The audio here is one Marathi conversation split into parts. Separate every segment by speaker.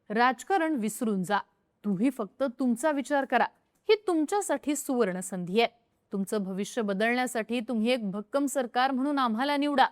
Speaker 1: राजकारण विसरून जा. तुम्ही फक्त तुमचा विचार करा. ही तुमच्यासाठी सुवर्ण संधी आहे. तुमचं भविष्य बदलण्यासाठी तुम्ही एक भक्कम सरकार म्हणून आम्हाला निवडा.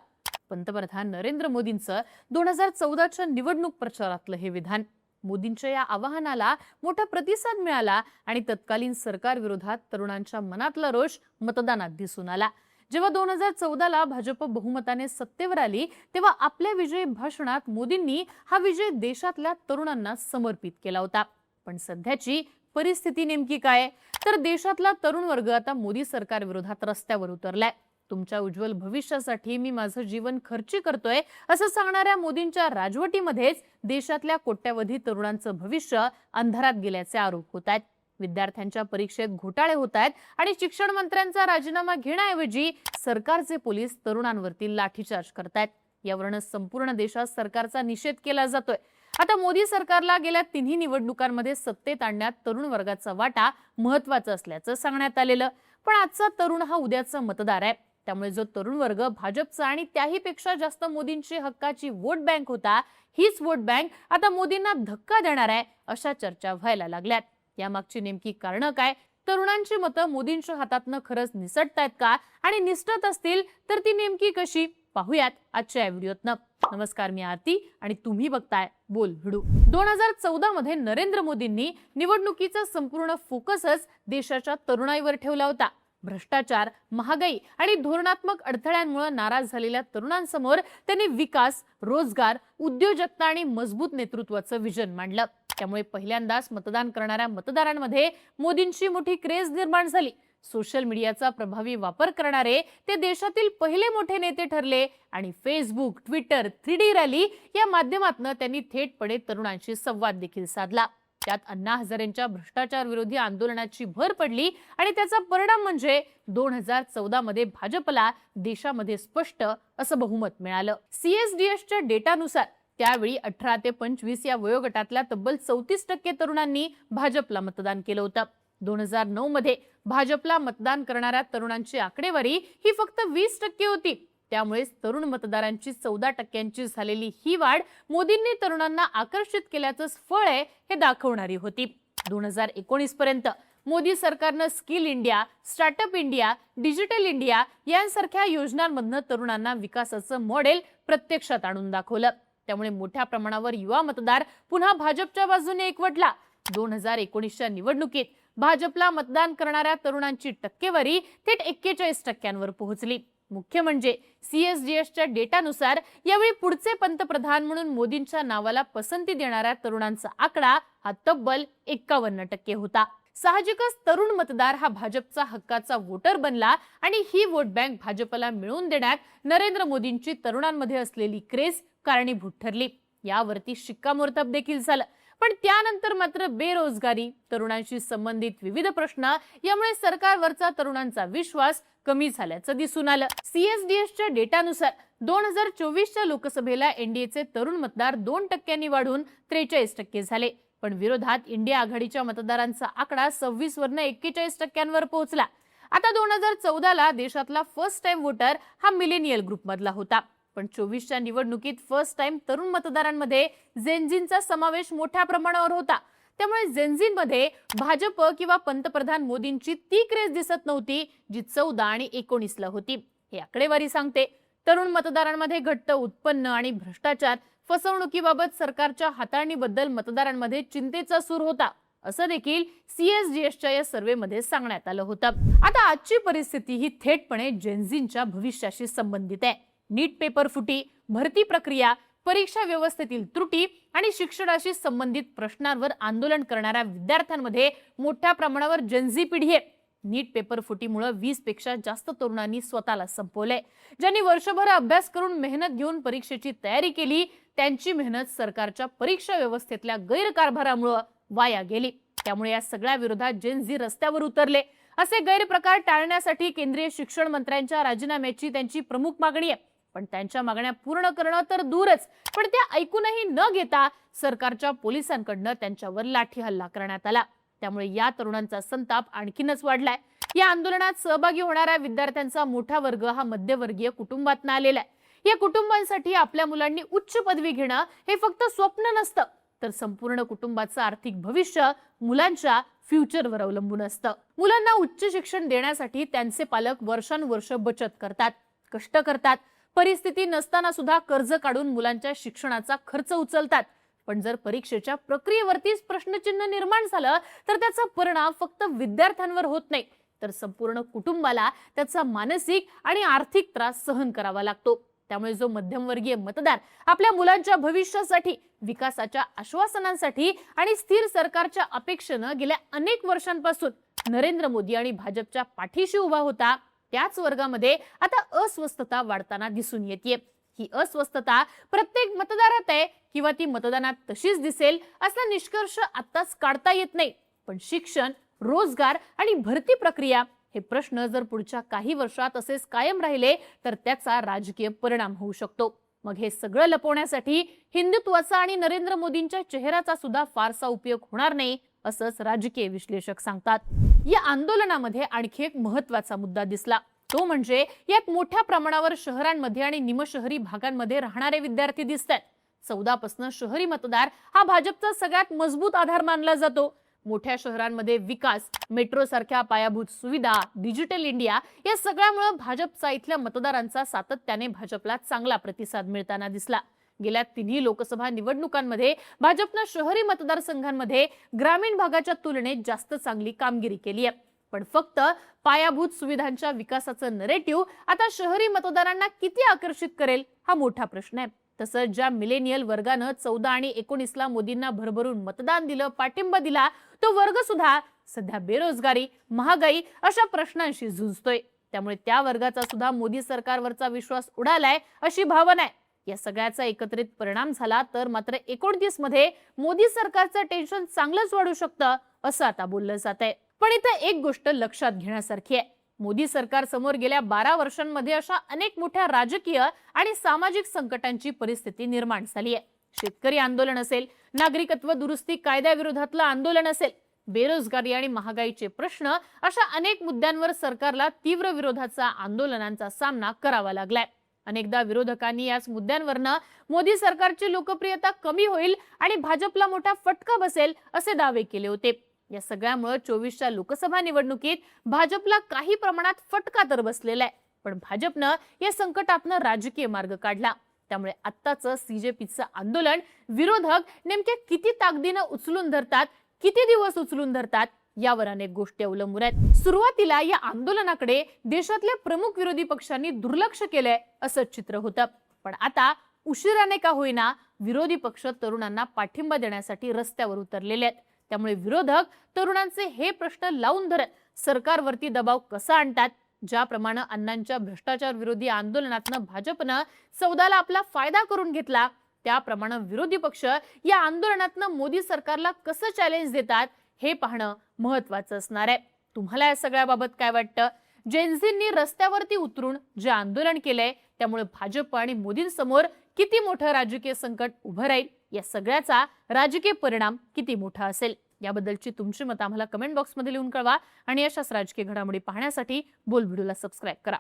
Speaker 1: पंतप्रधान नरेंद्र मोदींचं 2014च्या निवडणूक प्रचारातलं हे विधान. मोदींच्या या आवाहनाला मोठा प्रतिसाद मिळाला आणि तत्कालीन सरकार विरोधात तरुणांच्या मनातला रोष मतदानात दिसून आला. जेव्हा 2014ला भाजप बहुमताने सत्तेवर आली तेव्हा आपल्या विजयी भाषणात मोदींनी हा विजय देशातल्या तरुणांना समर्पित केला होता. पण सध्याची परिस्थिती नेमकी काय? तर देशातला तरुण वर्ग आता मोदी सरकार विरोधात रस्त्यावर उतरलाय. तुमच्या उज्ज्वल भविष्यासाठी मी माझं जीवन खर्ची करतोय असं सांगणाऱ्या मोदींच्या राजवटीमध्येच देशातल्या कोट्यावधी तरुणांचं भविष्य अंधारात गेल्याचे आरोप होत आहेत. विद्यार्थ्यांच्या परीक्षेत घोटाळे होत आहेत आणि शिक्षण मंत्र्यांचा राजीनामा घेण्याऐवजी सरकारचे पोलीस तरुणांवरती लाठीचार्ज करतायत. यावरून संपूर्ण देशात सरकारचा निषेध केला जातोय. आता मोदी सरकारला गेल्या तिन्ही निवडणुकांमध्ये सत्तेत आणण्यात तरुण वर्गाचा वाटा महत्त्वाचा असल्याचं सांगण्यात आलेलं. पण आजचा तरुण हा उद्याचा मतदार आहे. त्यामुळे जो तरुण वर्ग भाजपचा आणि त्याही पेक्षा जास्त मोदींची हक्काची वोट बँक होता, हीच वोट बँक आता मोदींना धक्का देणार आहे अशा चर्चा व्हायला लागल्यात. यामागची नेमकी कारणं काय? तरुणांची मतं मोदींच्या हातातनं खरंच निसटतायत का? आणि निसटत असतील तर ती नेमकी कशी? पाहूयात आजच्या व्हिडिओतनं. नमस्कार, मी आरती आणि तुम्ही बघताय बोल व्हिडिओ. 2014 मध्ये नरेंद्र मोदींनी निवडणुकीचा संपूर्ण फोकसच देशाच्या तरुणाईवर ठेवला होता. भ्रष्टाचार, महागाई आणि धोरणात्मक अडथळ्यांमुळे नाराज झालेल्या तरुणांसमोर त्यांनी विकास, रोजगार, उद्योजकता आणि मजबूत नेतृत्वाचं विजन मांडलं. त्यामुळे पहिल्यांदाच मतदान करणाऱ्या मतदारांमध्ये मोदींची मोठी क्रेज निर्माण झाली. सोशल मीडियाचा प्रभावी वापर करणारे ते देशातील पहिले मोठे नेते ठरले आणि फेसबुक, ट्विटर, 3D रॅली या माध्यमातून त्यांनी थेटपणे तरुणांशी संवाद देखील साधला. त्यात अण्णा हजारेंच्या भ्रष्टाचार विरोधी आंदोलनाची भर पडली आणि त्याचा परिणाम म्हणजे 2014 मध्ये भाजपला देशामध्ये स्पष्ट असं बहुमत मिळालं. CSDSच्या डेटानुसार त्यावेळी 18 ते 25 या वयोगटातल्या तब्बल 34% तरुणांनी भाजपला मतदान केलं होतं. 2009 मध्ये भाजपला मतदान करणाऱ्या तरुणांची आकडेवारी ही फक्त 20% होती. त्यामुळे तरुण मतदारांची 14% झालेली ही वाढ मोदींनी तरुणांना आकर्षित केल्याचं फळ आहे हे दाखवणारी होती. 2019 पर्यंत मोदी सरकारनं skill India, startup India, digital India यांसारख्या योजनांमधनं तरुणांना विकासाचं मॉडेल प्रत्यक्षात आणून दाखवलं. त्यामुळे मोठ्या प्रमाणावर युवा मतदार पुन्हा भाजपच्या बाजूने एकवटला. 2019च्या निवडणुकीत भाजपला मतदान करणाऱ्या तरुणांची टक्केवारी थेट 41% पोहोचली. मुख्य म्हणजे CSDSच्या डेटानुसार यावेळी पुढचे पंतप्रधान म्हणून मोदींच्या नावाला पसंती देणाऱ्या तरुणांचा आकडा हा तब्बल 51% होता. साहजिकच तरुण मतदार हा भाजपचा हक्काचा वोटर बनला आणि ही वोट बँक भाजपला मिळवून देण्यात नरेंद्र मोदींची तरुणांमध्ये असलेली क्रेज कारणीभूत ठरली. यावरती शिक्कामोर्तब देखील झालं. पण त्यानंतर मात्र बेरोजगारी, तरुणांशी संबंधित विविध प्रश्न यामुळे सरकारवरचा तरुणांचा विश्वास कमी झाल्याचं दिसून आलं. CSDSच्या डेटानुसार 2024च्या लोकसभेला NDAचे तरुण मतदार 2% वाढून 43% झाले. पण विरोधात इंडिया आघाडीच्या मतदारांचा आकडा 26 वरून 41% पोहोचला. आता 2014ला देशातला फर्स्ट टाइम वोटर हा मिलेनियल ग्रुप मधला होता. पण 24च्या निवडणुकीत फर्स्ट टाइम तरुण मतदारांमध्ये जेनझींचा समावेश मोठ्या प्रमाणावर होता. त्यामुळे जेनझींमध्ये भाजप किंवा पंतप्रधान मोदींची ती क्रेज दिसत नव्हती जी 14 आणि 19ला होती. हे आकडेवारी सांगते. तरुण मतदारांमध्ये घट्ट उत्पन्न आणि भ्रष्टाचार, फसवणुकीबाबत सरकारच्या हाताळणीबद्दल मतदारांमध्ये चिंतेचा सूर होता असं देखील CSDSच्या या सर्व्हेमध्ये सांगण्यात आलं होतं. आता आजची परिस्थिती ही थेटपणे जेनझींच्या भविष्याशी संबंधित आहे. नीट पेपर फुटी, भरती प्रक्रिया, परीक्षा व्यवस्थेतील त्रुटी आणि शिक्षणाशी संबंधित प्रश्नांवर आंदोलन करणाऱ्या विद्यार्थ्यांमध्ये मोठ्या प्रमाणावर जेनझी पिढी आहे. नीट पेपर फुटीमुळे 20 पेक्षा जास्त तरुणांनी स्वतःला संपवलंय. ज्यांनी वर्षभर अभ्यास करून मेहनत घेऊन परीक्षेची तयारी केली त्यांची मेहनत सरकारच्या परीक्षा व्यवस्थेतल्या गैरकारभारामुळे वाया गेली. त्यामुळे या सगळ्या विरोधात जेनझी रस्त्यावर उतरले. असे गैरप्रकार टाळण्यासाठी केंद्रीय शिक्षण मंत्र्यांच्या राजीनाम्याची त्यांची प्रमुख मागणी आहे. पण त्यांच्या मागण्या पूर्ण करणं तर दूरच, पण त्या ऐकूनही न घेता सरकारच्या पोलिसांकडनं त्यांच्यावर लाठी हल्ला करण्यात आला. त्यामुळे या तरुणांचा संताप आणखीनच वाढलाय. या आंदोलनात सहभागी होणाऱ्या विद्यार्थ्यांचा मोठा वर्ग हा मध्यवर्गीय कुटुंबातून आलेला आहे. या कुटुंबांसाठी आपल्या मुलांनी उच्च पदवी घेणं हे फक्त स्वप्न नसतं, तर संपूर्ण कुटुंबाचं आर्थिक भविष्य मुलांच्या फ्युचरवर अवलंबून असतं. मुलांना उच्च शिक्षण देण्यासाठी त्यांचे पालक वर्षानुवर्ष बचत करतात, कष्ट करतात, परिस्थिती नसताना सुद्धा कर्ज काढून मुलांच्या शिक्षणाचा खर्च उचलतात. पण जर परीक्षेच्या प्रक्रियेवरतीच प्रश्नचिन्ह निर्माण झालं तर त्याचा परिणाम फक्त विद्यार्थ्यांवर होत नाही, तर संपूर्ण कुटुंबाला त्याचा मानसिक आणि आर्थिक त्रास सहन करावा लागतो. त्यामुळे जो मध्यमवर्गीय मतदार आपल्या मुलांच्या भविष्यासाठी, विकासाच्या आश्वासनांसाठी आणि स्थिर सरकारच्या अपेक्षेनं गेल्या अनेक वर्षांपासून नरेंद्र मोदी आणि भाजपच्या पाठीशी उभा होता, त्याच वर्गामध्ये आता अस्वस्थता वाढताना दिसून येते. ही अस्वस्थता प्रत्येक मतदारात आहे किंवा ती मतदानात तशीच दिसेल असा निष्कर्ष आत्ताच काढता येत नाही. पण शिक्षण, रोजगार आणि भरती प्रक्रिया हे प्रश्न जर पुढच्या काही वर्षात असेच कायम राहिले तर त्याचा राजकीय परिणाम होऊ शकतो. मग हे सगळं लपवण्यासाठी हिंदुत्वाचा आणि नरेंद्र मोदींच्या चेहऱ्याचा सुद्धा फारसा उपयोग होणार नाही, असंच राजकीय विश्लेषक सांगतात. या आंदोलनामध्ये आणखी एक महत्त्वाचा मुद्दा दिसला, तो म्हणजे यात मोठ्या प्रमाणावर शहरांमध्ये आणि निमशहरी भागांमध्ये राहणारे विद्यार्थी दिसतात. 14 पासून शहरी मतदार हा भाजपचा सगळ्यात मजबूत आधार मानला जातो. मोठ्या शहरांमध्ये विकास, मेट्रो सारख्या पायाभूत सुविधा, डिजिटल इंडिया या सगळ्यामुळे भाजपचा इथल्या मतदारांचा सातत्याने भाजपला चांगला प्रतिसाद मिळताना दिसला. गेल्या 3 लोकसभा निवडणुकांमध्ये भाजपनं शहरी मतदारसंघांमध्ये ग्रामीण भागाच्या तुलनेत जास्त चांगली कामगिरी केली आहे. पण फक्त पायाभूत सुविधांच्या विकासाचं नरेटिव्ह आता शहरी मतदारांना किती आकर्षित करेल हा मोठा प्रश्न आहे. तसंच ज्या मिलेनियल वर्गानं 14 आणि 19ला मोदींना भरभरून मतदान दिलं, पाठिंबा दिला, तो वर्ग सुद्धा सध्या बेरोजगारी, महागाई अशा प्रश्नांशी झुंजतोय. त्यामुळे त्या वर्गाचा सुद्धा मोदी सरकारवरचा विश्वास उडालाय अशी भावना आहे. या सगळ्याचा एकत्रित परिणाम झाला तर मात्र 29 मध्ये मोदी सरकारचं टेन्शन चांगलंच वाढू शकतं असं आता बोललं जात आहे. पण इथं एक गोष्ट लक्षात घेण्यासारखी आहे. मोदी सरकार समोर गेल्या 12 वर्षांमध्ये अशा अनेक मोठ्या राजकीय आणि सामाजिक संकटांची परिस्थिती निर्माण झाली आहे. शेतकरी आंदोलन असेल, नागरिकत्व दुरुस्ती कायद्याविरोधातलं आंदोलन असेल, बेरोजगारी आणि महागाईचे प्रश्न, अशा अनेक मुद्द्यांवर सरकारला तीव्र विरोधाचा आंदोलनांचा सामना करावा लागलाय. अनेकदा विरोधकांनी याच मुद्द्यांवरनं मोदी सरकारची लोकप्रियता कमी होईल आणि भाजपला मोठा फटका बसेल असे दावे केले होते. या सगळ्यामुळे 24च्या लोकसभा निवडणुकीत भाजपला काही प्रमाणात फटका तर बसलेला आहे. पण भाजपनं या संकटातनं राजकीय मार्ग काढला. त्यामुळे आत्ताचं सीजेपीचं आंदोलन विरोधक नेमके किती ताकदीनं उचलून धरतात, किती दिवस उचलून धरतात यावर अनेक गोष्टी अवलंबून आहेत. सुरुवातीला या आंदोलनाकडे देशातल्या प्रमुख विरोधी पक्षांनी दुर्लक्ष केलंय असं चित्र होतं. पण आता उशिराने का होईना विरोधी पक्ष तरुणांना पाठिंबा देण्यासाठी रस्त्यावर उतरलेले आहेत. त्यामुळे विरोधक तरुणांचे हे प्रश्न लावून धरत सरकारवरती दबाव कसा आणतात. ज्याप्रमाणे अण्णांच्या भ्रष्टाचार विरोधी आंदोलनातनं भाजपनं 14ला आपला फायदा करून घेतला, त्याप्रमाणे विरोधी पक्ष या आंदोलनातनं मोदी सरकारला कसं चॅलेंज देतात हे पाहणं महत्वाचं असणार आहे. तुम्हाला या सगळ्याबाबत काय वाटतं? जेनझींनी रस्त्यावरती उतरून जे आंदोलन केलंय त्यामुळे भाजप आणि मोदींसमोर किती मोठं राजकीय संकट उभं राहील, या सगळ्याचा राजकीय परिणाम किती मोठा असेल याबद्दलची तुमची मतं आम्हाला कमेंट बॉक्समध्ये लिहून कळवा आणि अशाच राजकीय घडामोडी पाहण्यासाठी बोल व्हिडिओला सबस्क्राईब करा.